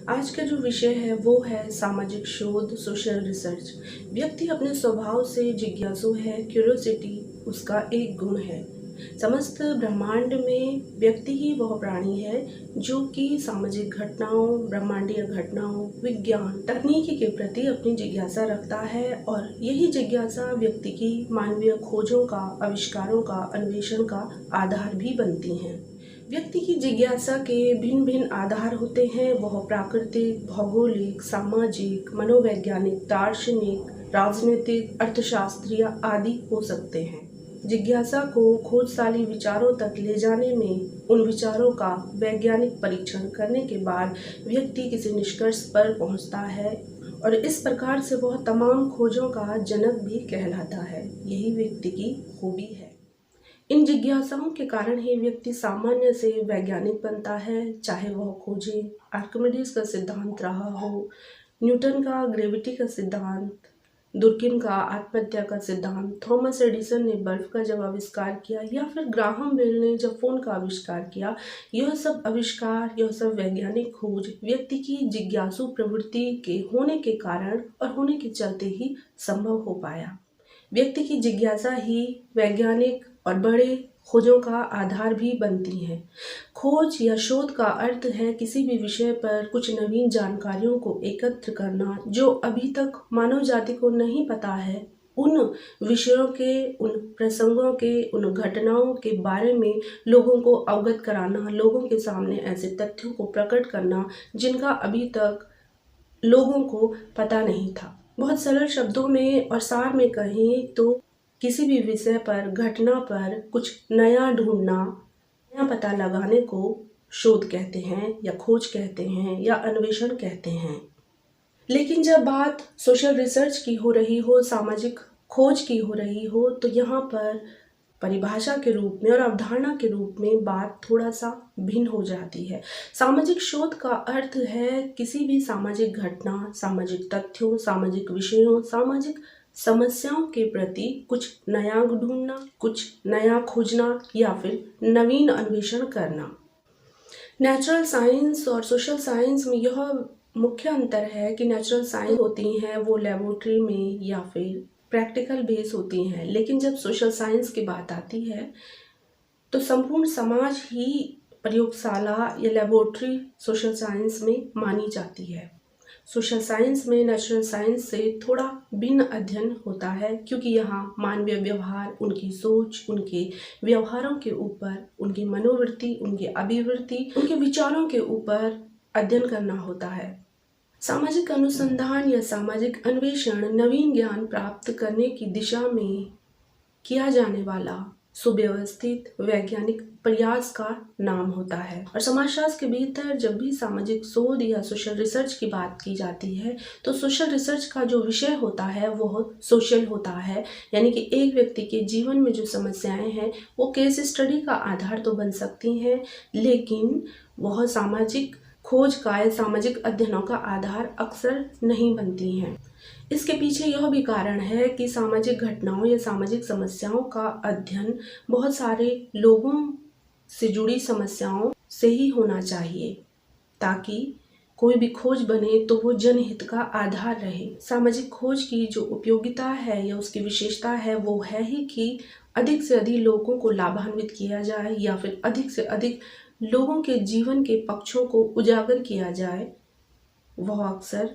आज का जो विषय है वो है सामाजिक शोध, सोशल रिसर्च। व्यक्ति अपने स्वभाव से जिज्ञासु है, क्यूरियोसिटी उसका एक गुण है। समस्त ब्रह्मांड में व्यक्ति ही वह प्राणी है जो कि सामाजिक घटनाओं, ब्रह्मांडीय घटनाओं, विज्ञान, तकनीकी के प्रति अपनी जिज्ञासा रखता है और यही जिज्ञासा व्यक्ति की मानवीय खोजों का, आविष्कारों का, अन्वेषण का आधार भी बनती हैं। व्यक्ति की जिज्ञासा के भिन्न भिन्न आधार होते हैं। वह प्राकृतिक, भौगोलिक, सामाजिक, मनोवैज्ञानिक, दार्शनिक, राजनीतिक, अर्थशास्त्रीय आदि हो सकते हैं। जिज्ञासा को खोजशाली विचारों तक ले जाने में उन विचारों का वैज्ञानिक परीक्षण करने के बाद व्यक्ति किसी निष्कर्ष पर पहुंचता है और इस प्रकार से वह तमाम खोजों का जनक भी कहलाता है। यही व्यक्ति की खूबी है। इन जिज्ञासाओं के कारण ही व्यक्ति सामान्य से वैज्ञानिक बनता है, चाहे वह खोजें आर्किमिडीज का सिद्धांत रहा हो, न्यूटन का ग्रेविटी का सिद्धांत, दुर्किम का आत्महत्या का सिद्धांत, थॉमस एडिसन ने बल्ब का जब आविष्कार किया या फिर ग्राहम बेल ने जब फोन का आविष्कार किया। यह सब आविष्कार, यह सब वैज्ञानिक खोज व्यक्ति की जिज्ञासु प्रवृत्ति के होने के कारण और होने के चलते ही संभव हो पाया। व्यक्ति की जिज्ञासा ही वैज्ञानिक और बड़े खोजों का आधार भी बनती है। खोज या शोध का अर्थ है किसी भी विषय पर कुछ नवीन जानकारियों को एकत्र करना जो अभी तक मानव जाति को नहीं पता है। उन विषयों के, उन प्रसंगों के, उन घटनाओं के बारे में लोगों को अवगत कराना, लोगों के सामने ऐसे तथ्यों को प्रकट करना जिनका अभी तक लोगों को पता नहीं था। बहुत सरल शब्दों में और सार में कहें तो किसी भी विषय पर, घटना पर कुछ नया ढूंढना, नया पता लगाने को शोध कहते हैं या खोज कहते हैं या अन्वेषण कहते हैं। लेकिन जब बात सोशल रिसर्च की हो रही हो, सामाजिक खोज की हो रही हो, तो यहाँ पर परिभाषा के रूप में और अवधारणा के रूप में बात थोड़ा सा भिन्न हो जाती है। सामाजिक शोध का अर्थ है किसी भी सामाजिक घटना, सामाजिक तथ्यों, सामाजिक विषयों, सामाजिक समस्याओं के प्रति कुछ नया ढूंढना, कुछ नया खोजना या फिर नवीन अन्वेषण करना। नेचुरल साइंस और सोशल साइंस में यह मुख्य अंतर है कि नेचुरल साइंस होती हैं वो लेबोरेटरी में या फिर प्रैक्टिकल बेस होती हैं, लेकिन जब सोशल साइंस की बात आती है तो संपूर्ण समाज ही प्रयोगशाला या लेबोरेटरी सोशल साइंस में मानी जाती है। सोशल साइंस में नेचुरल साइंस से थोड़ा भिन्न अध्ययन होता है क्योंकि यहाँ मानवीय व्यवहार, उनकी सोच, उनके व्यवहारों के ऊपर, उनकी मनोवृत्ति, उनकी अभिवृत्ति, उनके विचारों के ऊपर अध्ययन करना होता है। सामाजिक अनुसंधान या सामाजिक अन्वेषण नवीन ज्ञान प्राप्त करने की दिशा में किया जाने वाला सुव्यवस्थित वैज्ञानिक प्रयास का नाम होता है। और समाजशास्त्र के भीतर जब भी सामाजिक शोध या सोशल रिसर्च की बात की जाती है तो सोशल रिसर्च का जो विषय होता है वह सोशल होता है, यानी कि एक व्यक्ति के जीवन में जो समस्याएं हैं वो केस स्टडी का आधार तो बन सकती हैं, लेकिन वह सामाजिक खोज का या सामाजिक अध्ययनों का आधार अक्सर नहीं बनती हैं। इसके पीछे यह भी कारण है कि सामाजिक घटनाओं या सामाजिक समस्याओं का अध्ययन बहुत सारे लोगों से जुड़ी समस्याओं से ही होना चाहिए ताकि कोई भी खोज बने तो वो जनहित का आधार रहे। सामाजिक खोज की जो उपयोगिता है या उसकी विशेषता है वो है ही कि अधिक से अधिक लोगों को लाभान्वित किया जाए या फिर अधिक से अधिक लोगों के जीवन के पक्षों को उजागर किया जाए। वह अक्सर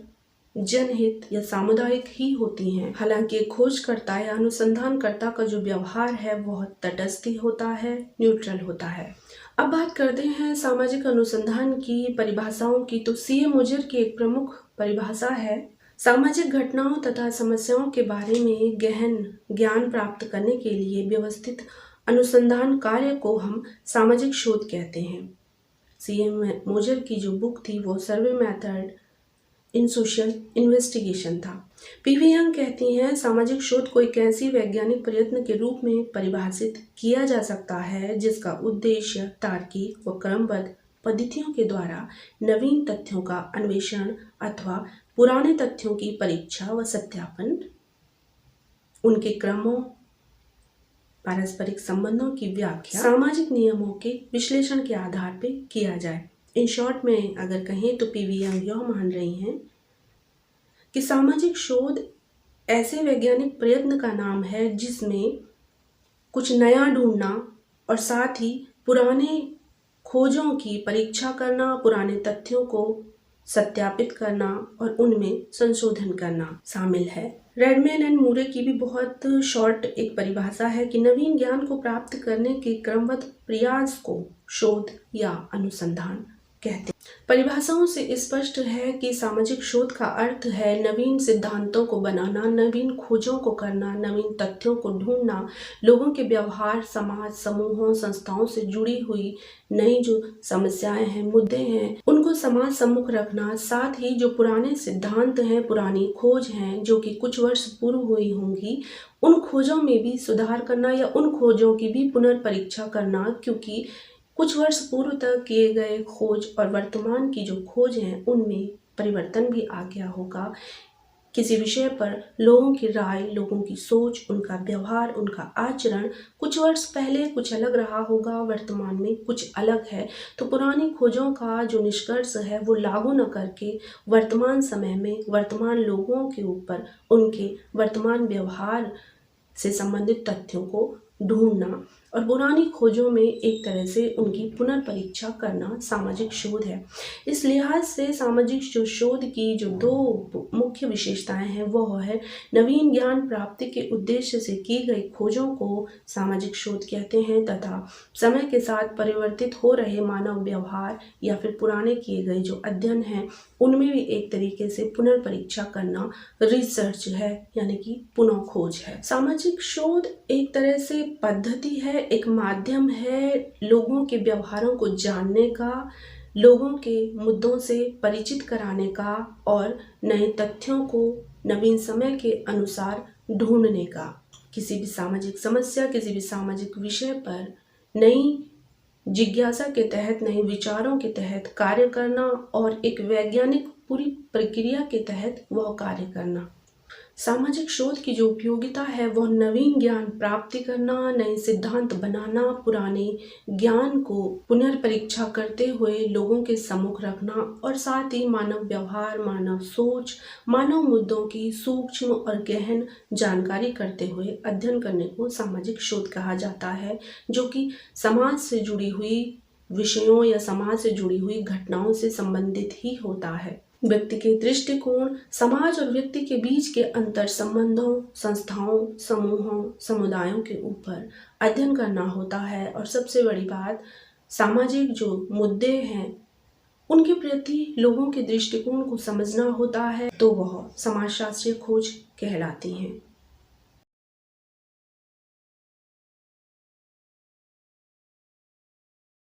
जनहित या सामुदायिक ही होती हैं। हालांकि खोजकर्ता या अनुसंधानकर्ता का जो व्यवहार है वह तटस्थ होता है, न्यूट्रल होता है। अब बात करते हैं सामाजिक अनुसंधान की परिभाषाओं की। तो C.A. मोजर की एक प्रमुख परिभाषा है, सामाजिक घटनाओं तथा समस्याओं के बारे में गहन ज्ञान प्राप्त करने के लिए व्यवस्थित अनुसंधान कार्य को हम सामाजिक शोध कहते हैं। C.A. मोजर की जो बुक थी वो survey method in social investigation था। P.V. यंग कहती हैं सामाजिक शोध को एक ऐसी वैज्ञानिक प्रयत्न के रूप में परिभाषित किया जा सकता है जिसका उद्देश्य तार्किक व क्रमबद्ध पद्धतियों के द्वारा नवीन तथ्यों का अन्वेषण अथवा पुराने तथ्यों की परीक्षा व सत्यापन, उनके क्रमों, पारस्परिक संबंधों की व्याख्या, सामाजिक नियमों के विश्लेषण के आधार पर किया जाए। इन शॉर्ट में अगर कहें तो पीवी यंग यह मान रही हैं कि सामाजिक शोध ऐसे वैज्ञानिक प्रयत्न का नाम है जिसमें कुछ नया ढूंढना और साथ ही पुराने खोजों की परीक्षा करना, पुराने तथ्यों को सत्यापित करना और उनमें संशोधन करना शामिल है। रेडमैन एंड मूरे की भी बहुत शॉर्ट एक परिभाषा है कि नवीन ज्ञान को प्राप्त करने के क्रमबद्ध प्रयास को शोध या अनुसंधान कहते हैं। परिभाषाओं से स्पष्ट है कि सामाजिक शोध का अर्थ है नवीन सिद्धांतों को बनाना, नवीन खोजों को करना, नवीन तथ्यों को ढूंढना, लोगों के व्यवहार, समाज, समूहों, संस्थाओं से जुड़ी हुई नई जो समस्याएं हैं, मुद्दे हैं, उनको समाज सम्मुख रखना, साथ ही जो पुराने सिद्धांत हैं, पुरानी खोज हैं जो कि कुछ वर्ष पूर्व हुई होंगी, उन खोजों में भी सुधार करना या उन खोजों की भी पुनर्परीक्षा करना, क्योंकि कुछ वर्ष पूर्व तक किए गए खोज और वर्तमान की जो खोज हैं उनमें परिवर्तन भी आ गया होगा। किसी विषय पर लोगों की राय, लोगों की सोच, उनका व्यवहार, उनका आचरण कुछ वर्ष पहले कुछ अलग रहा होगा, वर्तमान में कुछ अलग है। तो पुरानी खोजों का जो निष्कर्ष है वो लागू न करके वर्तमान समय में वर्तमान लोगों के ऊपर उनके वर्तमान व्यवहार से संबंधित तथ्यों को ढूंढना और पुरानी खोजों में एक तरह से उनकी पुनर्परीक्षा करना सामाजिक शोध है। इस लिहाज से सामाजिक शोध की जो दो मुख्य विशेषताएं हैं वह है नवीन ज्ञान प्राप्ति के उद्देश्य से की गई खोजों को सामाजिक शोध कहते हैं, तथा समय के साथ परिवर्तित हो रहे मानव व्यवहार या फिर पुराने किए गए जो अध्ययन हैं उनमें भी एक तरीके से पुनर्परीक्षा करना रिसर्च है, यानी कि पुनः खोज है। सामाजिक शोध एक तरह से पद्धति है, एक माध्यम है लोगों के व्यवहारों को जानने का, लोगों के मुद्दों से परिचित कराने का और नए तथ्यों को नवीन समय के अनुसार ढूंढने का। किसी भी सामाजिक समस्या, किसी भी सामाजिक विषय पर नई जिज्ञासा के तहत, नए विचारों के तहत कार्य करना और एक वैज्ञानिक पूरी प्रक्रिया के तहत वह कार्य करना। सामाजिक शोध की जो उपयोगिता है वह नवीन ज्ञान प्राप्ति करना, नए सिद्धांत बनाना, पुराने ज्ञान को पुनर्परीक्षा करते हुए लोगों के सम्मुख रखना और साथ ही मानव व्यवहार, मानव सोच, मानव मुद्दों की सूक्ष्म और गहन जानकारी करते हुए अध्ययन करने को सामाजिक शोध कहा जाता है, जो कि समाज से जुड़ी हुई विषयों या समाज से जुड़ी हुई घटनाओं से संबंधित ही होता है। व्यक्ति के दृष्टिकोण, समाज और व्यक्ति के बीच के अंतर संबंधों, संस्थाओं, समूहों, समुदायों के ऊपर अध्ययन करना होता है और सबसे बड़ी बात सामाजिक जो मुद्दे हैं उनके प्रति लोगों के दृष्टिकोण को समझना होता है, तो वह समाजशास्त्रीय खोज कहलाती हैं।